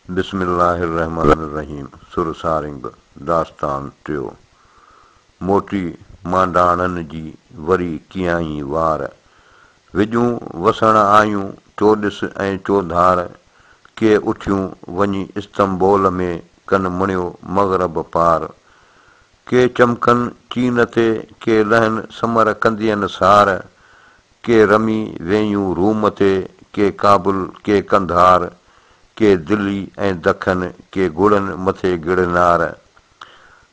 बिस्मिल्लाहिर्रहमानिर्रहीम। सुर सारंग दास्तान टियो। मोटी मांडाणनि जी वरी कीअं वार, विजूं वसण आयूं चोॾिस ऐं चौधार, के उठियूं वञी इस्तंबोल में कनि मुणियो मग़रब पार, के चमकनि चीन ते, के लहनि समर कंदियनि सार, के रमी वेयूं रूम ते, के काबुल, के कंधार, के दिल्ली ऐं दखन, के गुड़नि मथे गिड़नार,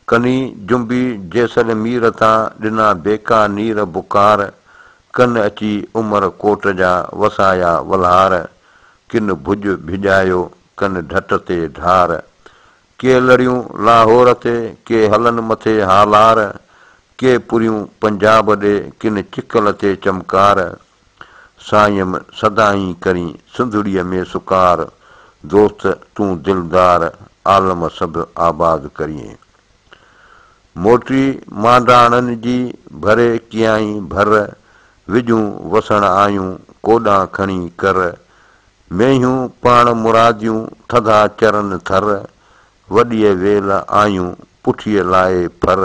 कनी जुंबी जैसलमीर तां ॾिना बेका नीर बुकार, कन अची उमर कोट जा वसाया वल्हार, किन भुज भिॼायो कन ढट ते ढार, के लड़ियूं लाहौर ते, के हलन मथे हालार, के पुरियूं पंजाब ॾे, किन चिकल ते चमकार, सायम सदाई करी सिंधड़ीअ में सुकार, दोस्त तूं दिलदार आलम सभु आबाद करिए। मोटी मांडाणनि जी भरे कीअं भर, विजूं वसण आयूं कोॾां खणी कर, मेहियूं पाण मुरादियूं थधा चरन थर, वॾीअ वेल आयूं पुठीअ लाइ फर,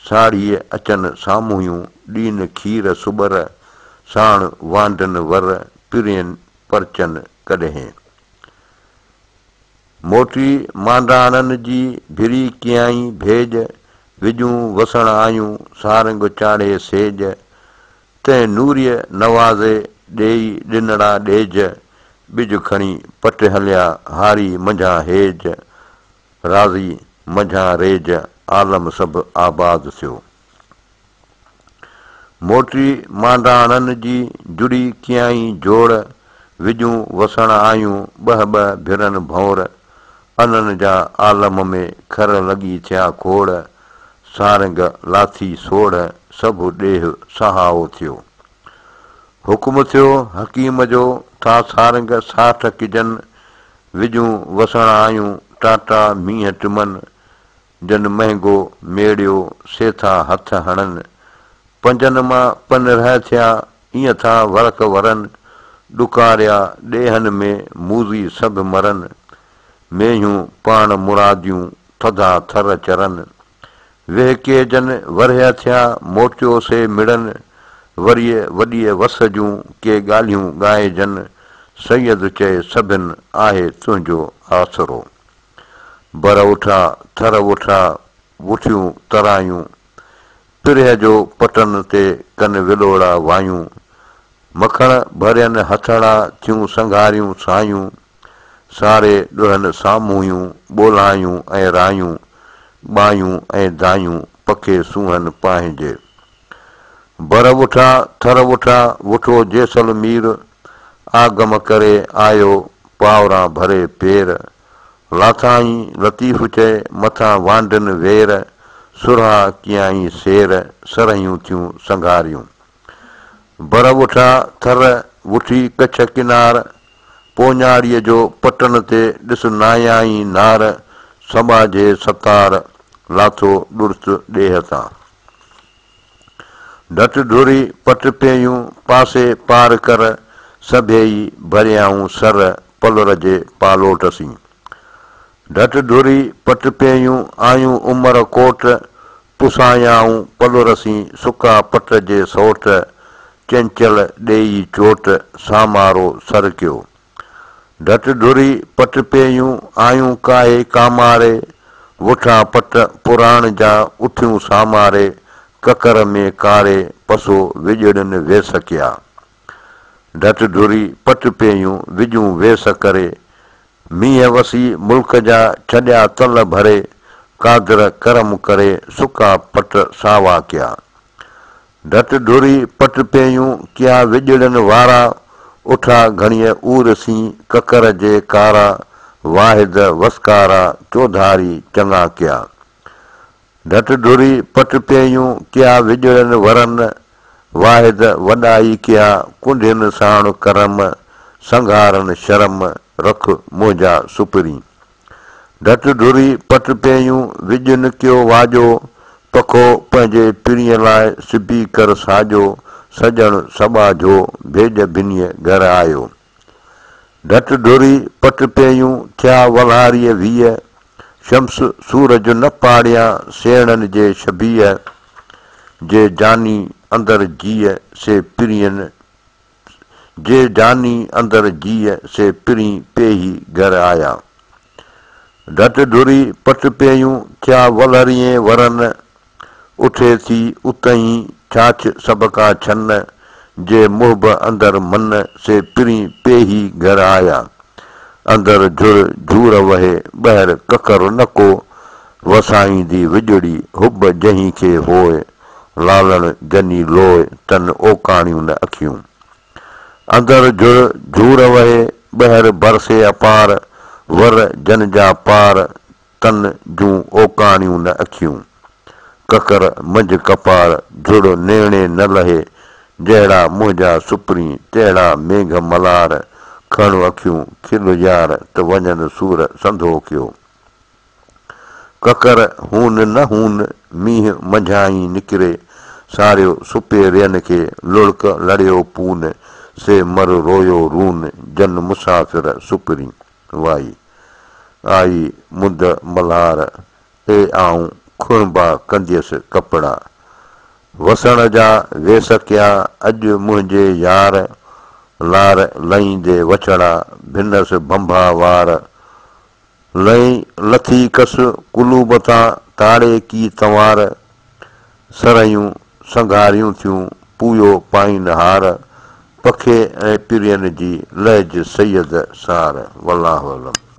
साड़ीअ अचनि साम्हूं ॾीन खीर सुबर, साण वांडनि वर पिरियनि परचनि कॾहिं। मोटी मांडाणनि जी भिरी कीअं भेज, विजूं वसण आयूं सारंग चाढ़े सेज, तंहिं नूरीअ नवाज़े ॾेई ॾिनड़ा ॾेज, ॿिज खणी पट हलिया हारी मंझां हेज, राज़ी मंझां रेज आलम सभु आबाद थियो। मोटी मांडाणनि जी जुड़ी कीअं जोड़, विजूं वसण आयूं ॿ भिरनि भौर, अननि जा आलम में खर लॻी थिया खोड़, सारंग लाथी सोड़ सभु ॾेह सहाओ थियो। हुकुम थियो हकीम जो था सारंग साठ किजन, विजूं वसण आयूं टाटा मींहं टिमन, जन महांगो मेड़ियो सेथा हथ हणनि, पंजनि मां पन रह थिया ईअं था वरक वरनि, ॾुकारिया ॾेहनि में मूज़ी सभु मरनि, मेहियूं पाण मुरादियूं थधा थर चरनि, वेह के जन वरिया थिया मोटियो से मिड़नि, वरीअ वॾीअ वस जूं के ॻाल्हियूं ॻाइजनि, सैयद चए सभिनि आहे तुंहिंजो आसरो, बर उठा थर उठा उठियूं तरायूं, पिरह जो पटन ते कन विलोड़ा वायूं, मखण भरियनि हथड़ा थियूं संघारियूं सायूं, सारे ॾुहनि साम्हूं ॿोलायूं ऐं रायूं, ॿायूं ऐं दायूं पखे सूहनि पंहिंजे, बर उठा थर उठा उठो जैसलमीर, आगम करे आयो पावरां भरे पेर, लाथाई लतीफ़ चए मथां वांडनि वेर, सुरहा कीअं सेर सरहियूं थियूं संघारियूं, बर उठा थर उठी कच्छ किनार, पोञाड़ीअ जो पटन ते ॾिस नायाई नार, सबा जे सतार लाथो ॾुर्स ॾेह तां, ढट ढुरी पट पियूं पासे पार कर, सभेई भरियाऊं सर पलर जे पालोटसीं, ढट ढुरी पट पियूं आयूं उमर कोट, पुसायाऊं पलुरसीं सुका पट जे सोट, चंचल ॾेई चोट सामारो सरकियो, ढट ढुरी पट पियूं आयूं काहे कामारे, वुठा पट पुराण जा उठियूं सामारे, ककर में कारे पसो विजड़नि वेस कया, ढट ढुरी पट पियूं विजूं वेस करे, मींहं वसी मुल्क जा छॾिया तल भरे, कादर करम करे सुका पट सावा कया, ढट ढुरी पट पियूं किया विजड़नि वारा, उठा घणीअ ऊरसी ककर जे कारा, वाहिद वसकारा चौधारी चङा कया, ढट ढुरी पट पियूं किया विजड़नि वरनि, वाहिद वॾाई कया कुंडियुनि साण करम, संघारनि शर्म रख मोजा सुपरी, ढट ढुरी पट पियूं विजन कयो वाजो, पखो पंहिंजे पिरीअ लाइ सिबी कर साजो, सजण सबा जो भेज भिनीअ घर आयो, ढट ढुरी पट पियूं थिया वल्हारीअ वीह शम्स सूरज न पाड़िया सेणनि जे शबीह जे जानी अंदर जीअ से पिरियन जे जानी अंदर जीअ से पिरी पेही घर आया ढट ढुरी पट पियूं थिया वल्हरीअ वरन उठे थी उतई छाछ सभ खां छन जे मुहब अंदर मन से पिरी पेही घर आया अंदर झुर झूर वहे ॿाहिरि ककर न को वसाईंदी विॼड़ी हुब जहीं खे होए लालण जनी लोए तन ओकाणियूं न अखियूं अंदर झुर झूर वहे ॿाहिरि बरसे अपार वर जन जा पार तन जूं ओकाणियूं न अखियूं ककर मंझि कपार झुर नेणे न लहे जहिड़ा मुंहिंजा सुपरी तहिड़ा मेघ मलार खण अखियूं खिल यार त वञनि सूर संधो कयो ककर हून न हून मींहुं मंझाई निकिरे सारियो सुपे रियन खे लुड़क लड़ियो पून से मर रोयो रून जन मुसाफ़िर सुपरी वाई आई मुंद मल्हार ए आऊं खुणबा कंदियसि कपिड़ा वसण जा वेस कया अॼु मुंहिंजे यार लार लहींदे वछड़ा भिनस भंभा वार लही लथी कस कुलूब तां ताड़े की तंवार सरयूं संघारियूं थियूं पूयो पाइन हार पखे ऐं पिरियन जी लहज सैयद सार वल्लाहु अलम